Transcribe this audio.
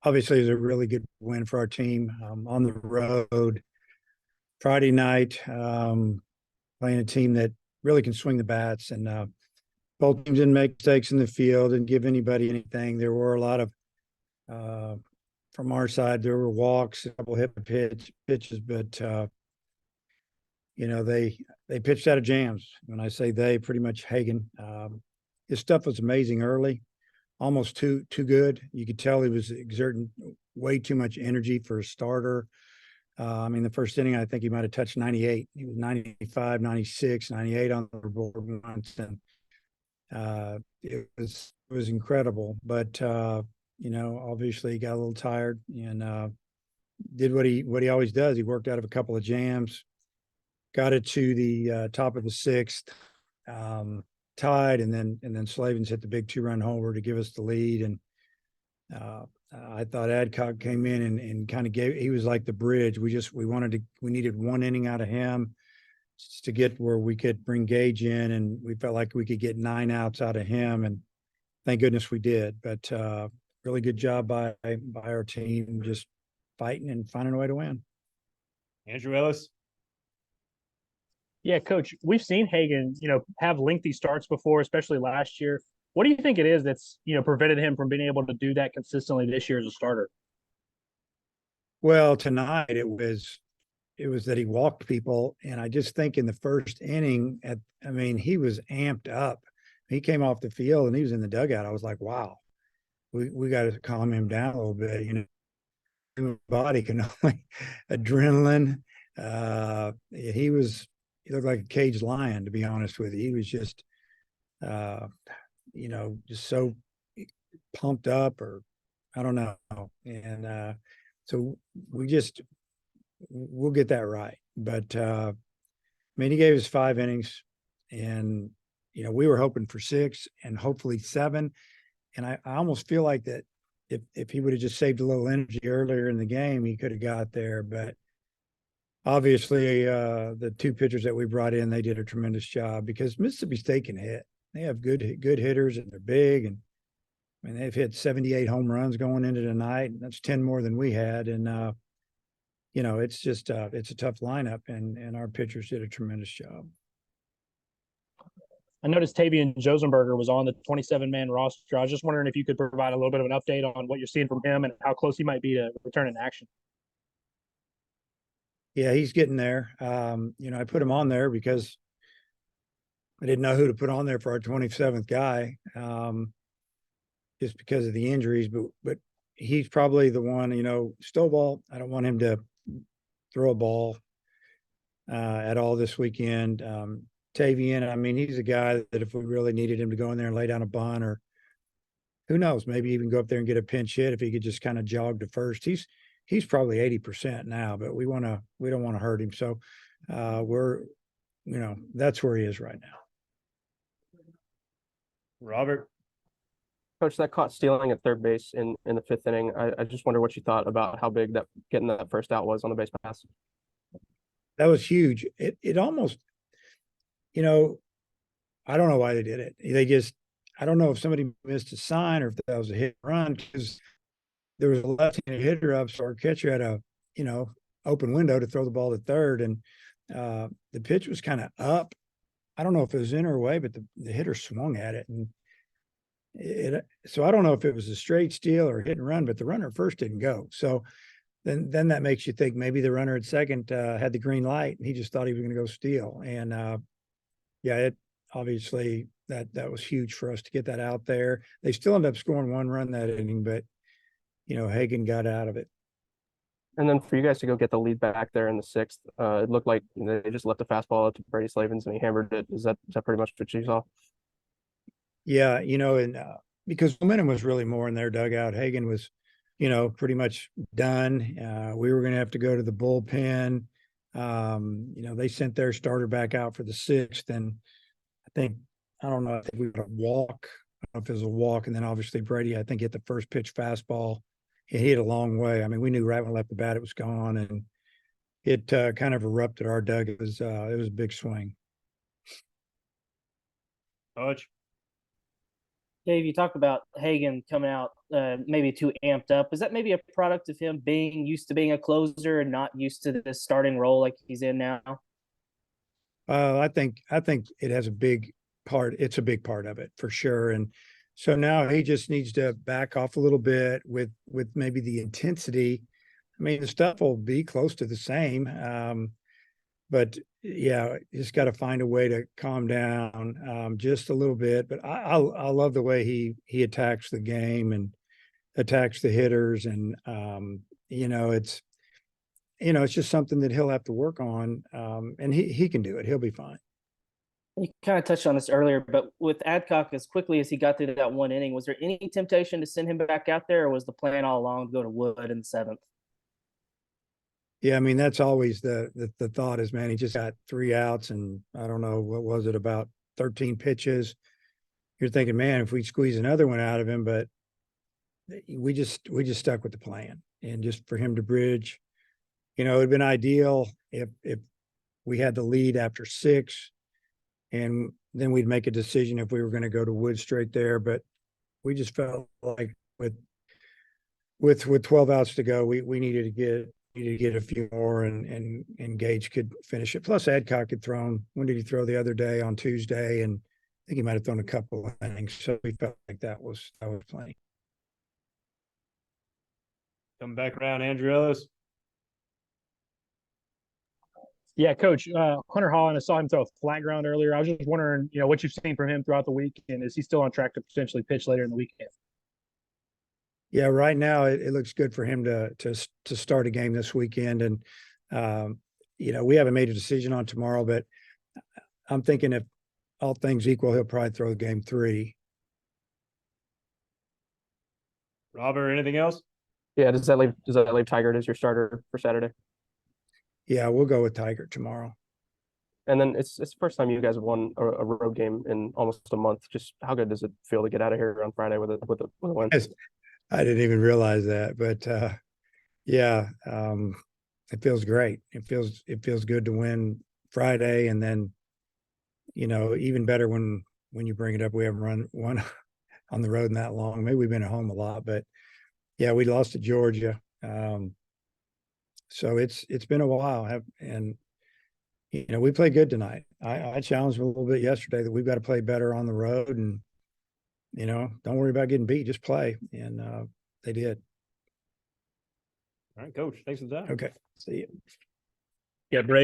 obviously it was a really good win for our team on the road Friday night, playing a team that really can swing the bats. And both teams didn't make mistakes in the field, didn't give anybody anything. There were a lot of, from our side, there were walks, a couple hit pitches, but they pitched out of jams. When I say they, pretty much Hagen. His stuff was amazing early, almost too good. You could tell he was exerting way too much energy for a starter. I mean, the first inning, I think he might have touched 98. He was 95, 96, 98 on the board once, and it was incredible. But obviously, he got a little tired and did what he always does. He worked out of a couple of jams, got it to the top of the sixth, tied, and then Slavens hit the big 2-run homer to give us the lead. And I thought Adcock came in and kind of he was like the bridge. We needed one inning out of him to get where we could bring Gage in, and we felt like we could get 9 outs out of him, and thank goodness we did. But really good job by our team, just fighting and finding a way to win. Andrew Ellis. Yeah, Coach, we've seen Hagen, have lengthy starts before, especially last year. What do you think it is that's, prevented him from being able to do that consistently this year as a starter? Well, tonight it was that he walked people, and I just think in the first inning, he was amped up. He came off the field and he was in the dugout. I was like, wow, we got to calm him down a little bit. Human body can only adrenaline. He looked like a caged lion, to be honest with you. He was just, just so pumped up, or I don't know. And so we'll get that right. But he gave us 5 innings, and we were hoping for 6 and hopefully 7. And I almost feel like that if he would have just saved a little energy earlier in the game, he could have got there. But obviously, the 2 pitchers that we brought in, they did a tremendous job, because Mississippi State can hit. They have good hitters, and they're big. And they've hit 78 home runs going into tonight. And that's 10 more than we had. And it's just it's a tough lineup, and our pitchers did a tremendous job. I noticed Tavian Josenberger was on the 27-man roster. I was just wondering if you could provide a little bit of an update on what you're seeing from him and how close he might be to returning to action. Yeah, he's getting there. I put him on there because I didn't know who to put on there for our 27th guy, just because of the injuries. But he's probably the one. Stovall, I don't want him to throw a ball at all this weekend. Tavian, he's a guy that if we really needed him to go in there and lay down a bunt, or who knows, maybe even go up there and get a pinch hit if he could just kind of jog to first. He's probably 80% now, but we don't want to hurt him. So that's where he is right now. Robert. Coach, that caught stealing at third base in the 5th inning. I just wonder what you thought about how big that getting that first out was on the base pass. That was huge. It almost, I don't know why they did it. I don't know if somebody missed a sign or if that was a hit and run, because there was a left-handed hitter up, so our catcher had a, open window to throw the ball to third, and the pitch was kind of up. I don't know if it was in or away, but the hitter swung at it, and so I don't know if it was a straight steal or hit and run, but the runner at first didn't go. So then that makes you think maybe the runner at second had the green light, and he just thought he was going to go steal. And it obviously that was huge for us to get that out there. They still ended up scoring 1 run that inning, but Hagen got out of it. And then for you guys to go get the lead back there in the 6th, it looked like they just left the fastball up to Brady Slavens and he hammered it. Is that pretty much what you saw? Yeah, and because momentum was really more in their dugout. Hagen was, pretty much done. We were going to have to go to the bullpen. They sent their starter back out for the 6th, and I don't know, I think we got a walk. I don't know if it was a walk, and then obviously Brady, I think, hit the first pitch fastball. It hit a long way. We knew right when I left the bat it was gone, and it kind of erupted our dugout. It was a big swing. Coach. Dave, you talked about Hagan coming out maybe too amped up. Is that maybe a product of him being used to being a closer and not used to this starting role like he's in now? I think it has a big part. It's a big part of it for sure. And so now he just needs to back off a little bit with maybe the intensity. I mean, the stuff will be close to the same. But yeah, just got to find a way to calm down just a little bit. But I love the way he attacks the game and attacks the hitters, and it's it's just something that he'll have to work on, and he can do it. He'll be fine. You kind of touched on this earlier, but with Adcock, as quickly as he got through that one inning, was there any temptation to send him back out there, or was the plan all along to go to Wood in the seventh? Yeah, I mean that's always the thought is, man, he just got 3 outs, and I don't know what was it, about 13 pitches. You're thinking, man, if we squeeze another one out of him, but we just stuck with the plan, and just for him to bridge. It'd been ideal if we had the lead after 6, and then we'd make a decision if we were going to go to Wood straight there. But we just felt like with 12 outs to go, we needed to get a few more, and Gage could finish it. Plus Adcock had thrown, when did he throw the other day, on Tuesday? And I think he might have thrown a couple of innings. So we felt like that was plenty. Coming back around, Andrew Ellis. Yeah, Coach, Hunter Holland, I saw him throw a flat ground earlier. I was just wondering, what you've seen from him throughout the week, and is he still on track to potentially pitch later in the weekend? Yeah, right now it looks good for him to start a game this weekend. And we haven't made a decision on tomorrow, but I'm thinking if all things equal, he'll probably throw game 3. Robert, anything else? Yeah, does that leave Tigert as your starter for Saturday? Yeah, we'll go with Tiger tomorrow. And then it's the first time you guys have won a road game in almost a month. Just how good does it feel to get out of here on Friday with a win? I didn't even realize that, but yeah, it feels great. It feels good to win Friday, and then even better when you bring it up. We haven't run one on the road in that long. Maybe we've been at home a lot, but yeah, we lost to Georgia. So it's been a while, and we played good tonight. I challenged a little bit yesterday that we've got to play better on the road, and don't worry about getting beat, just play. And they did. All right, Coach. Thanks for the time. Okay, see you. Yeah, Bray.